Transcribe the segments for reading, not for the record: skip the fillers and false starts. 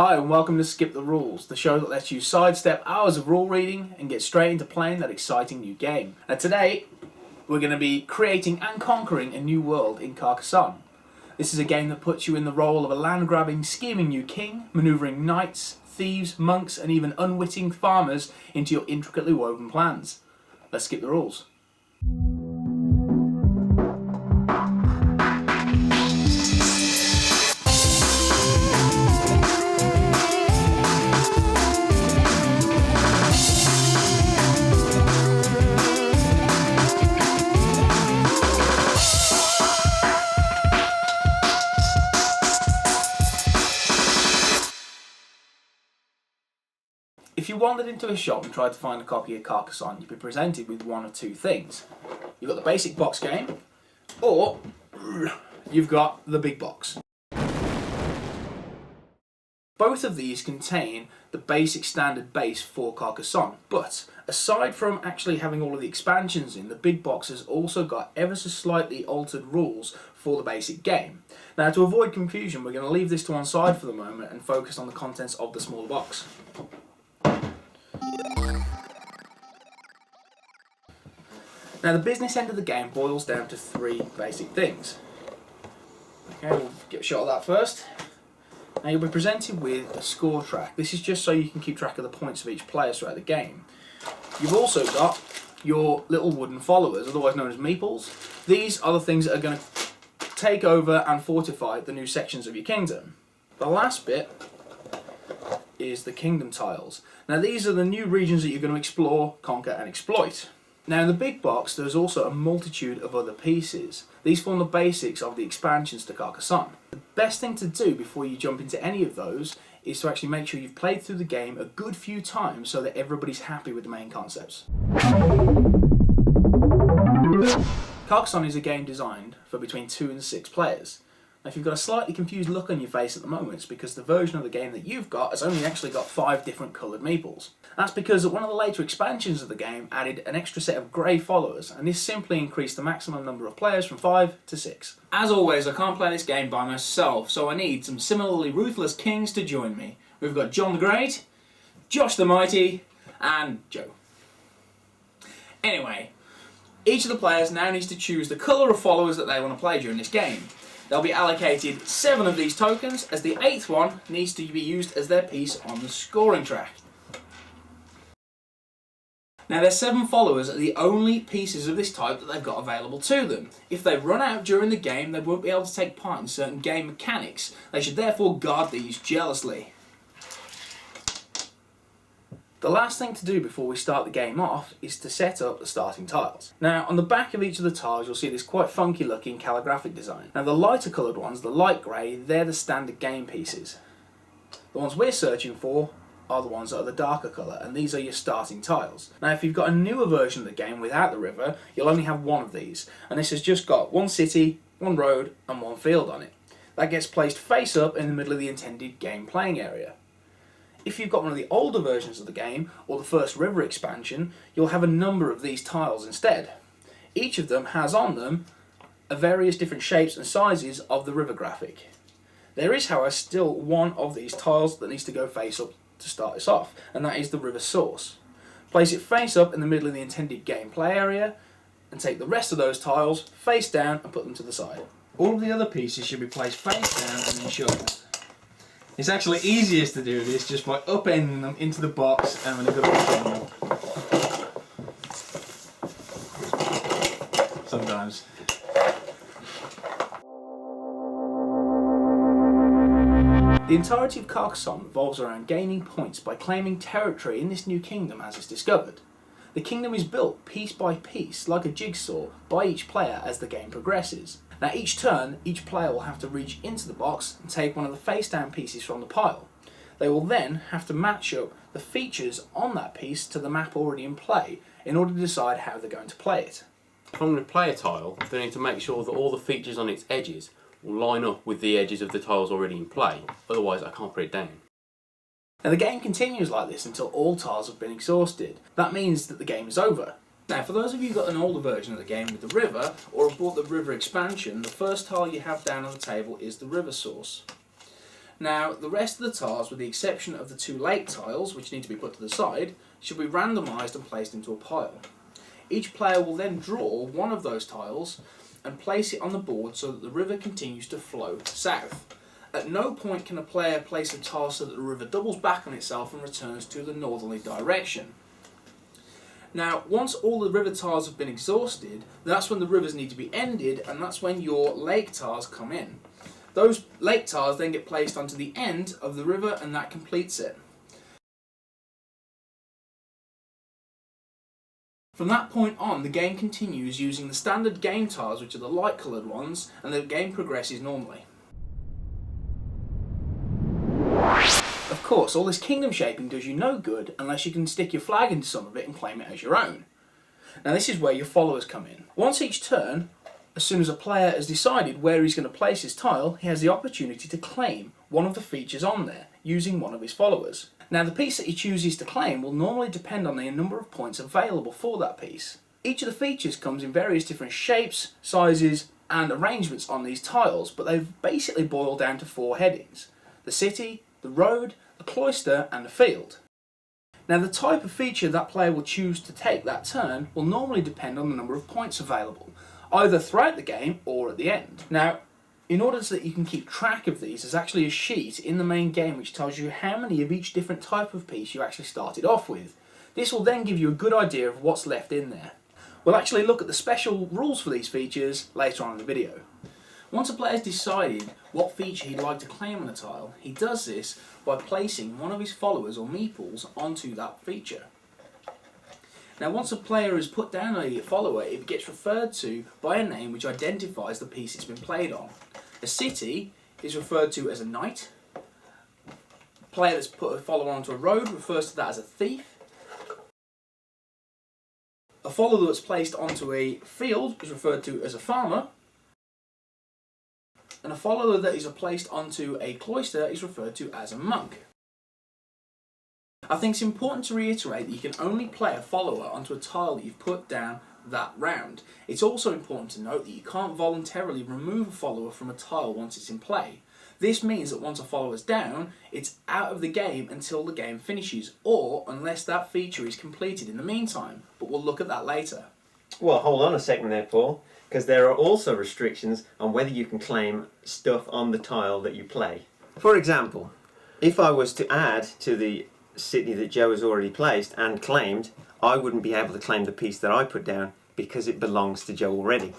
Hi and welcome to Skip the Rules, the show that lets you sidestep hours of rule reading and get straight into playing that exciting new game. And today, we're going to be creating and conquering a new world in Carcassonne. This is a game that puts you in the role of a land-grabbing, scheming new king, manoeuvring knights, thieves, monks and even unwitting farmers into your intricately woven plans. Let's skip the rules. If you wandered into a shop and tried to find a copy of Carcassonne, you'd be presented with one of two things. You've got the basic box game, or you've got the big box. Both of these contain the basic standard base for Carcassonne, but aside from actually having all of the expansions in, the big box has also got ever so slightly altered rules for the basic game. Now, to avoid confusion, we're going to leave this to one side for the moment and focus on the contents of the smaller box. Now, the business end of the game boils down to three basic things. Okay, we'll get a shot of that first. Now, you'll be presented with a score track. This is just so you can keep track of the points of each player throughout the game. You've also got your little wooden followers, otherwise known as meeples. These are the things that are going to take over and fortify the new sections of your kingdom. The last bit is the kingdom tiles. Now, these are the new regions that you're going to explore, conquer and exploit. Now, in the big box, there's also a multitude of other pieces. These form the basics of the expansions to Carcassonne. The best thing to do before you jump into any of those is to actually make sure you've played through the game a good few times so that everybody's happy with the main concepts. Carcassonne is a game designed for between 2 and 6 players. Now, if you've got a slightly confused look on your face at the moment, it's because the version of the game that you've got has only actually got 5 different coloured meeples. That's because one of the later expansions of the game added an extra set of grey followers, and this simply increased the maximum number of players from 5 to 6. As always, I can't play this game by myself, so I need some similarly ruthless kings to join me. We've got John the Great, Josh the Mighty, and Joe. Anyway, each of the players now needs to choose the colour of followers that they want to play during this game. They'll be allocated 7 of these tokens, as the 8th one needs to be used as their piece on the scoring track. Now, their 7 followers are the only pieces of this type that they've got available to them. If they run out during the game, they won't be able to take part in certain game mechanics. They should therefore guard these jealously. The last thing to do before we start the game off is to set up the starting tiles. Now, on the back of each of the tiles you'll see this quite funky looking calligraphic design. Now, the lighter coloured ones, the light grey, they're the standard game pieces. The ones we're searching for are the ones that are the darker colour, and these are your starting tiles. Now, if you've got a newer version of the game without the river, you'll only have one of these, and this has just got one city, one road and one field on it. That gets placed face up in the middle of the intended game playing area. If you've got one of the older versions of the game, or the first river expansion, you'll have a number of these tiles instead. Each of them has on them various different shapes and sizes of the river graphic. There is, however, still one of these tiles that needs to go face up to start this off, and that is the river source. Place it face up in the middle of the intended gameplay area, and take the rest of those tiles face down and put them to the side. All of the other pieces should be placed face down and then shuffled. It's actually easiest to do this just by upending them into the box and having a good look at them. Sometimes. The entirety of Carcassonne revolves around gaining points by claiming territory in this new kingdom as it's discovered. The kingdom is built piece by piece, like a jigsaw, by each player as the game progresses. Now, each turn, each player will have to reach into the box and take one of the face-down pieces from the pile. They will then have to match up the features on that piece to the map already in play in order to decide how they're going to play it. If I'm going to play a tile, they need to make sure that all the features on its edges will line up with the edges of the tiles already in play, otherwise I can't put it down. Now, the game continues like this until all tiles have been exhausted. That means that the game is over. Now, for those of you who got an older version of the game with the river, or have bought the river expansion, the first tile you have down on the table is the river source. Now, the rest of the tiles, with the exception of the 2 lake tiles, which need to be put to the side, should be randomised and placed into a pile. Each player will then draw one of those tiles and place it on the board so that the river continues to flow south. At no point can a player place a tile so that the river doubles back on itself and returns to the northerly direction. Now, once all the river tiles have been exhausted, that's when the rivers need to be ended, and that's when your lake tiles come in. Those lake tiles then get placed onto the end of the river, and that completes it. From that point on, the game continues using the standard game tiles, which are the light coloured ones, and the game progresses normally. Of course, all this kingdom shaping does you no good unless you can stick your flag into some of it and claim it as your own. Now this is where your followers come in. Once each turn, as soon as a player has decided where he's going to place his tile, he has the opportunity to claim one of the features on there, using one of his followers. Now the piece that he chooses to claim will normally depend on the number of points available for that piece. Each of the features comes in various different shapes, sizes and arrangements on these tiles, but they've basically boiled down to 4 headings: the city, the road, the cloister and the field. Now the type of feature that player will choose to take that turn will normally depend on the number of points available, either throughout the game or at the end. Now, in order so that you can keep track of these, there's actually a sheet in the main game which tells you how many of each different type of piece you actually started off with. This will then give you a good idea of what's left in there. We'll actually look at the special rules for these features later on in the video. Once a player has decided what feature he'd like to claim on a tile, he does this by placing one of his followers or meeples onto that feature. Now once a player has put down a follower, it gets referred to by a name which identifies the piece it's been played on. A city is referred to as a knight. A player that's put a follower onto a road refers to that as a thief. A follower that's placed onto a field is referred to as a farmer. And a follower that is placed onto a cloister is referred to as a monk. I think it's important to reiterate that you can only play a follower onto a tile that you've put down that round. It's also important to note that you can't voluntarily remove a follower from a tile once it's in play. This means that once a follower's down, it's out of the game until the game finishes, or unless that feature is completed in the meantime, but we'll look at that later. Well, hold on a second there, Paul, because there are also restrictions on whether you can claim stuff on the tile that you play. For example, if I was to add to the city that Joe has already placed and claimed, I wouldn't be able to claim the piece that I put down because it belongs to Joe already.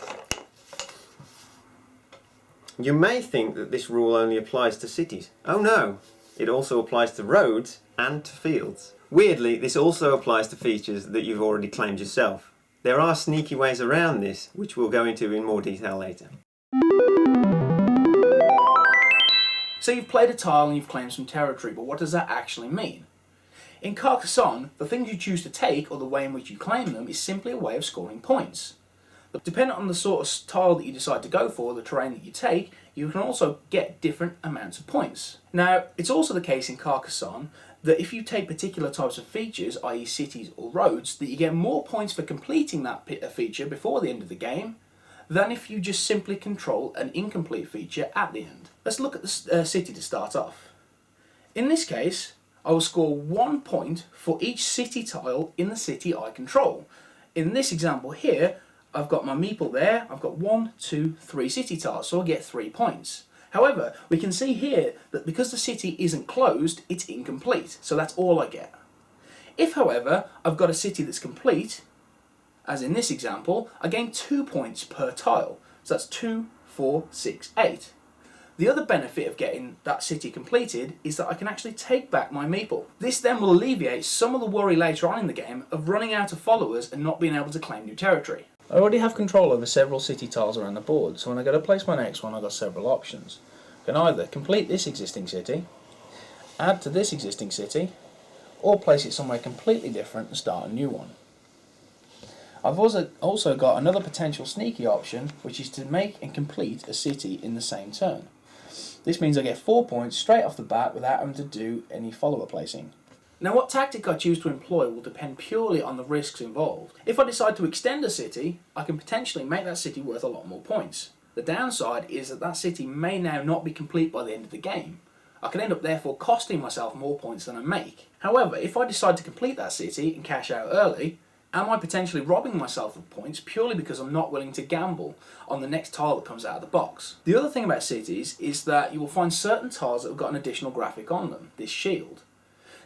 You may think that this rule only applies to cities. Oh no, it also applies to roads and to fields. Weirdly, this also applies to features that you've already claimed yourself. There are sneaky ways around this, which we'll go into in more detail later. So you've played a tile and you've claimed some territory, but what does that actually mean? In Carcassonne, the things you choose to take, or the way in which you claim them, is simply a way of scoring points. But depending on the sort of tile that you decide to go for, the terrain that you take, you can also get different amounts of points. Now, it's also the case in Carcassonne that if you take particular types of features, i.e. cities or roads, that you get more points for completing that feature before the end of the game than if you just simply control an incomplete feature at the end. Let's look at the city to start off. In this case, I will score 1 point for each city tile in the city I control. In this example here, I've got my meeple there, I've got 1, 2, 3 city tiles, so I get 3 points. However, we can see here that because the city isn't closed, it's incomplete, so that's all I get. If, however, I've got a city that's complete, as in this example, I gain 2 points per tile, so that's 2, 4, 6, 8. The other benefit of getting that city completed is that I can actually take back my meeple. This then will alleviate some of the worry later on in the game of running out of followers and not being able to claim new territory. I already have control over several city tiles around the board, so when I go to place my next one I've got several options. I can either complete this existing city, add to this existing city, or place it somewhere completely different and start a new one. I've also got another potential sneaky option, which is to make and complete a city in the same turn. This means I get 4 points straight off the bat without having to do any follower placing. Now what tactic I choose to employ will depend purely on the risks involved. If I decide to extend a city, I can potentially make that city worth a lot more points. The downside is that that city may now not be complete by the end of the game. I can end up therefore costing myself more points than I make. However, if I decide to complete that city and cash out early, am I potentially robbing myself of points purely because I'm not willing to gamble on the next tile that comes out of the box? The other thing about cities is that you will find certain tiles that have got an additional graphic on them, this shield.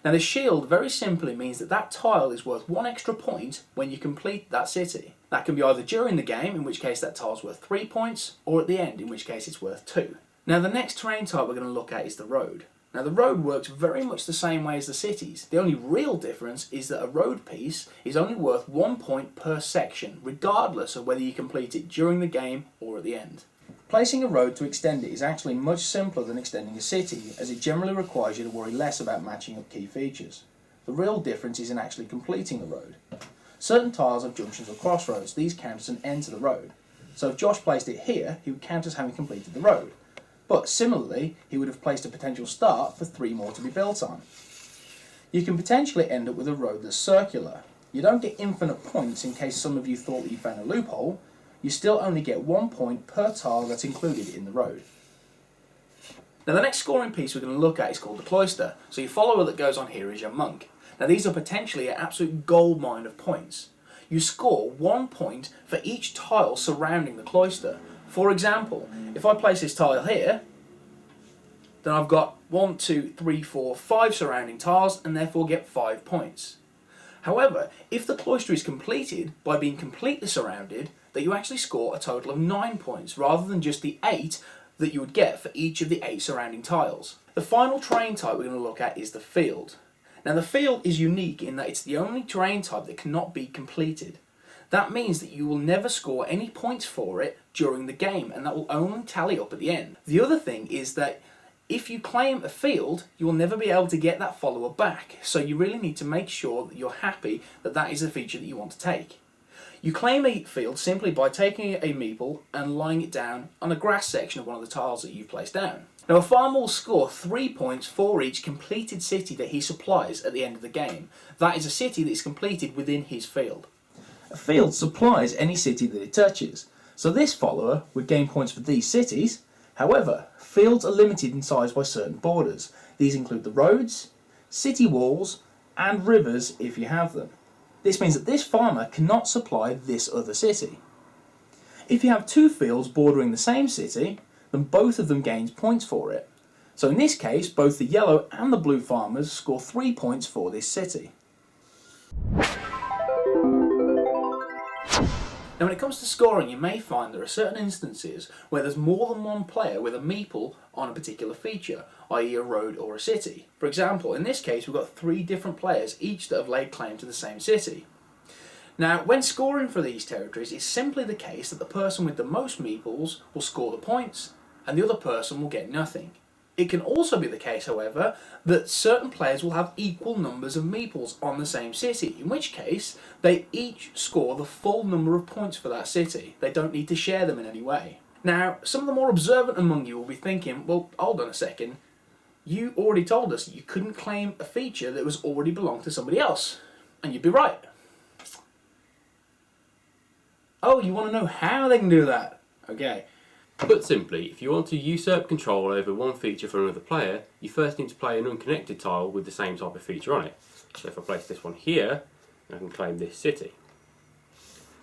Now this shield very simply means that that tile is worth 1 extra point when you complete that city. That can be either during the game, in which case that tile's worth 3 points, or at the end, in which case it's worth 2. Now the next terrain type we're going to look at is the road. Now the road works very much the same way as the cities. The only real difference is that a road piece is only worth 1 point per section, regardless of whether you complete it during the game or at the end. Placing a road to extend it is actually much simpler than extending a city, as it generally requires you to worry less about matching up key features. The real difference is in actually completing the road. Certain tiles have junctions or crossroads. These count as an end to the road. So if Josh placed it here, he would count as having completed the road. But similarly, he would have placed a potential start for 3 more to be built on. You can potentially end up with a road that's circular. You don't get infinite points in case some of you thought that you found a loophole. You still only get 1 point per tile that's included in the road. Now the next scoring piece we're going to look at is called the cloister. So your follower that goes on here is your monk. Now these are potentially an absolute goldmine of points. You score 1 point for each tile surrounding the cloister. For example, if I place this tile here, then I've got 1, 2, 3, 4, 5 surrounding tiles and therefore get 5 points. However, if the cloister is completed by being completely surrounded, that you actually score a total of 9 points rather than just the 8 that you would get for each of the 8 surrounding tiles. The final terrain type we're going to look at is the field. Now the field is unique in that it's the only terrain type that cannot be completed. That means that you will never score any points for it during the game, and that will only tally up at the end. The other thing is that if you claim a field, you will never be able to get that follower back, so you really need to make sure that you're happy that that is a feature that you want to take. You claim a field simply by taking a meeple and lying it down on a grass section of one of the tiles that you've placed down. Now a farmer will score 3 points for each completed city that he supplies at the end of the game. That is a city that is completed within his field. A field supplies any city that it touches, so this follower would gain points for these cities. However, fields are limited in size by certain borders. These include the roads, city walls, and rivers if you have them. This means that this farmer cannot supply this other city. If you have 2 fields bordering the same city, then both of them gains points for it. So in this case, both the yellow and the blue farmers score 3 points for this city. Now when it comes to scoring, you may find there are certain instances where there's more than one player with a meeple on a particular feature, i.e. a road or a city. For example, in this case we've got 3 different players, each that have laid claim to the same city. Now when scoring for these territories, it's simply the case that the person with the most meeples will score the points and the other person will get nothing. It can also be the case, however, that certain players will have equal numbers of meeples on the same city, in which case they each score the full number of points for that city. They don't need to share them in any way. Now, some of the more observant among you will be thinking, well, hold on a second, you already told us you couldn't claim a feature that was already belonged to somebody else. And you'd be right. Oh, you want to know how they can do that? Okay. Put simply, if you want to usurp control over one feature from another player, you first need to play an unconnected tile with the same type of feature on it. So if I place this one here, I can claim this city.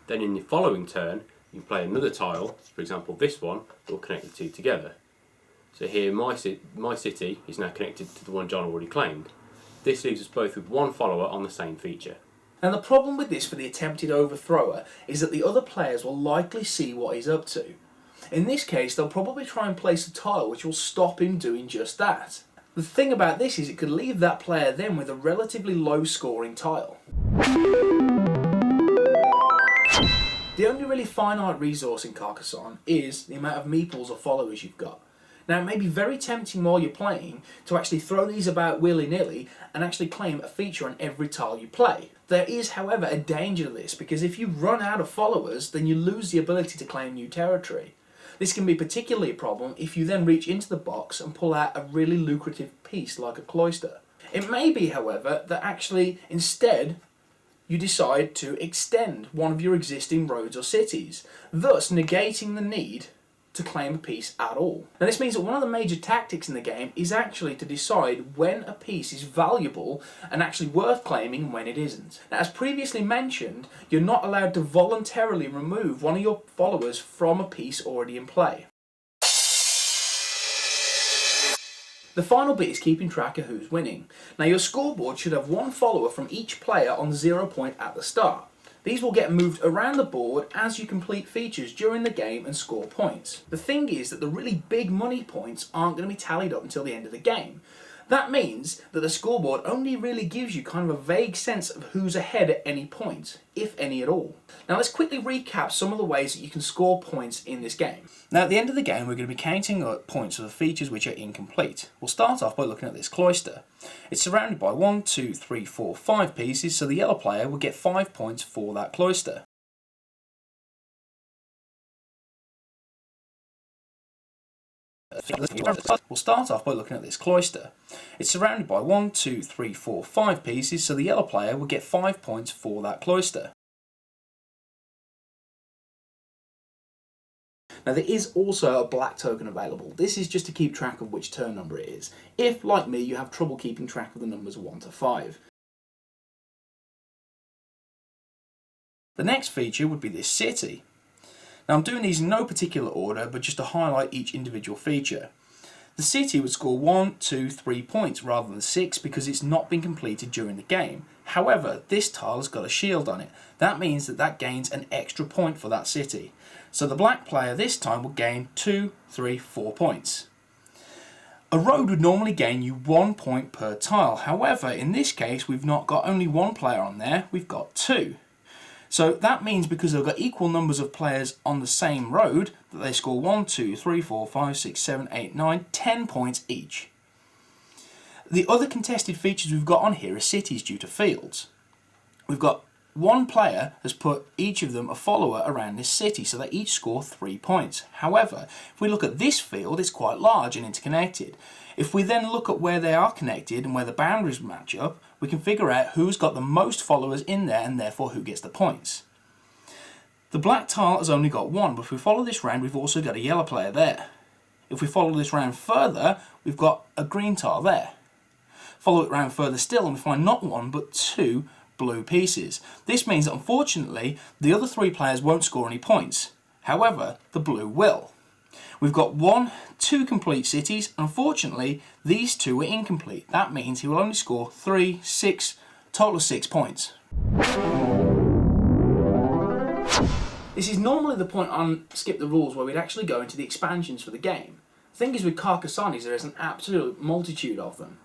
Then in the following turn, you play another tile, for example this one, that will connect the 2 together. So here my city is now connected to the one John already claimed. This leaves us both with one follower on the same feature. Now the problem with this for the attempted overthrower is that the other players will likely see what he's up to. In this case, they'll probably try and place a tile which will stop him doing just that. The thing about this is it could leave that player then with a relatively low scoring tile. The only really finite resource in Carcassonne is the amount of meeples or followers you've got. Now it may be very tempting while you're playing to actually throw these about willy-nilly and actually claim a feature on every tile you play. There is, however, a danger to this, because if you run out of followers, then you lose the ability to claim new territory. This can be particularly a problem if you then reach into the box and pull out a really lucrative piece like a cloister. It may be, however, that actually instead you decide to extend one of your existing roads or cities, thus negating the need to to claim a piece at all. Now this means that one of the major tactics in the game is actually to decide when a piece is valuable and actually worth claiming and when it isn't. Now, as previously mentioned, you're not allowed to voluntarily remove one of your followers from a piece already in play. The final bit is keeping track of who's winning. Now your scoreboard should have one follower from each player on 0 point at the start. These will get moved around the board as you complete features during the game and score points. The thing is that the really big money points aren't going to be tallied up until the end of the game. That means that the scoreboard only really gives you kind of a vague sense of who's ahead at any point, if any at all. Now let's quickly recap some of the ways that you can score points in this game. Now at the end of the game we're going to be counting up points of the features which are incomplete. We'll start off by looking at this cloister. It's surrounded by 1, 2, 3, 4, 5 pieces, so the yellow player will get 5 points for that cloister. We'll start off by looking at this cloister. It's surrounded by 1, 2, 3, 4, 5 pieces, so the yellow player will get 5 points for that cloister. Now there is also a black token available. This is just to keep track of which turn number it is, if, like me, you have trouble keeping track of the numbers 1 to 5. The next feature would be this city. Now I'm doing these in no particular order, but just to highlight each individual feature. The city would score 1, 2, 3 points rather than 6 because it's not been completed during the game. However, this tile has got a shield on it. That means that gains an extra point for that city. So the black player this time will gain 2, 3, 4 points. A road would normally gain you 1 point per tile. However, in this case we've not got only one player on there, we've got 2. So that means because they've got equal numbers of players on the same road, that they score 1, 2, 3, 4, 5, 6, 7, 8, 9, 10 points each. The other contested features we've got on here are cities due to fields. We've got one player has put each of them a follower around this city, so they each score 3 points. However, if we look at this field, it's quite large and interconnected. If we then look at where they are connected and where the boundaries match up, we can figure out who's got the most followers in there and therefore who gets the points. The black tile has only got 1, but if we follow this round, we've also got a yellow player there. If we follow this round further, we've got a green tile there. Follow it round further still and we find not 1 but 2 blue pieces. This means that unfortunately the other 3 players won't score any points. However, the blue will. We've got 1, 2 complete cities. Unfortunately, these 2 are incomplete. That means he will only score 3, 6, total of 6 points. This is normally the point on Skip the Rules where we'd actually go into the expansions for the game. The thing is with Carcassonne is there is an absolute multitude of them.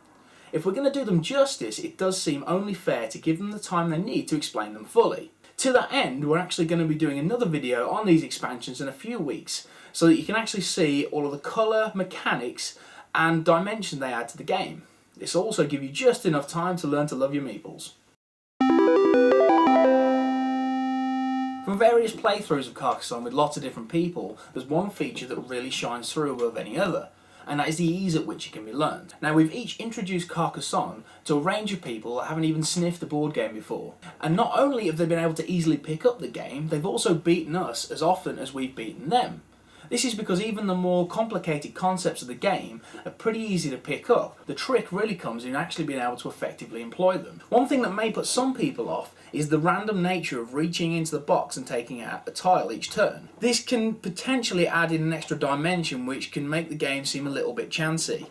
If we're going to do them justice, it does seem only fair to give them the time they need to explain them fully. To that end, we're actually going to be doing another video on these expansions in a few weeks, so that you can actually see all of the colour, mechanics and dimension they add to the game. This will also give you just enough time to learn to love your meeples. From various playthroughs of Carcassonne with lots of different people, there's one feature that really shines through above any other, and that is the ease at which it can be learned. Now we've each introduced Carcassonne to a range of people that haven't even sniffed the board game before, and not only have they been able to easily pick up the game, they've also beaten us as often as we've beaten them. This is because even the more complicated concepts of the game are pretty easy to pick up. The trick really comes in actually being able to effectively employ them. One thing that may put some people off is the random nature of reaching into the box and taking out a tile each turn. This can potentially add in an extra dimension which can make the game seem a little bit chancy.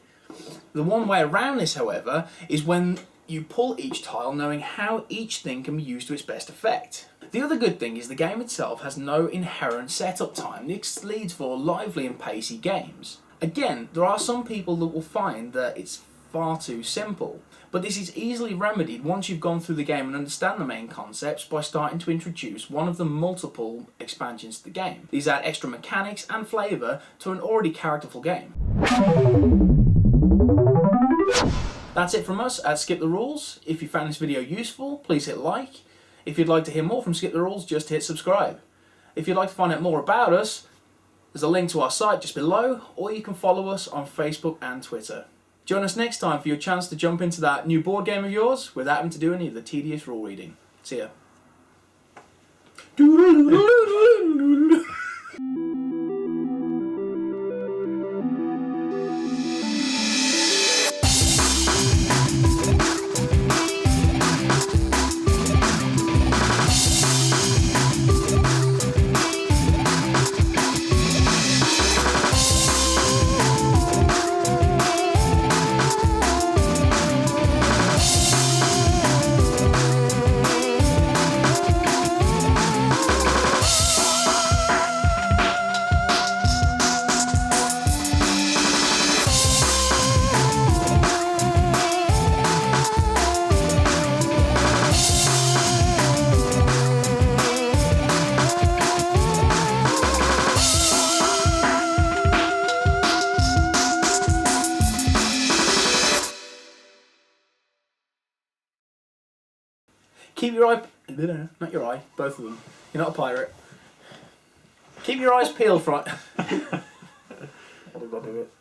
The one way around this, however, is when you pull each tile knowing how each thing can be used to its best effect. The other good thing is the game itself has no inherent setup time. This leads for lively and pacey games. Again, there are some people that will find that it's far too simple, but this is easily remedied once you've gone through the game and understand the main concepts by starting to introduce one of the multiple expansions to the game. These add extra mechanics and flavour to an already characterful game. That's it from us at Skip the Rules. If you found this video useful, please hit like. If you'd like to hear more from Skip the Rules, just hit subscribe. If you'd like to find out more about us, there's a link to our site just below, or you can follow us on Facebook and Twitter. Join us next time for your chance to jump into that new board game of yours without having to do any of the tedious rule reading. See ya. Keep your eye... Not your eye, both of them. You're not a pirate. Keep your eyes peeled for... How did I do it?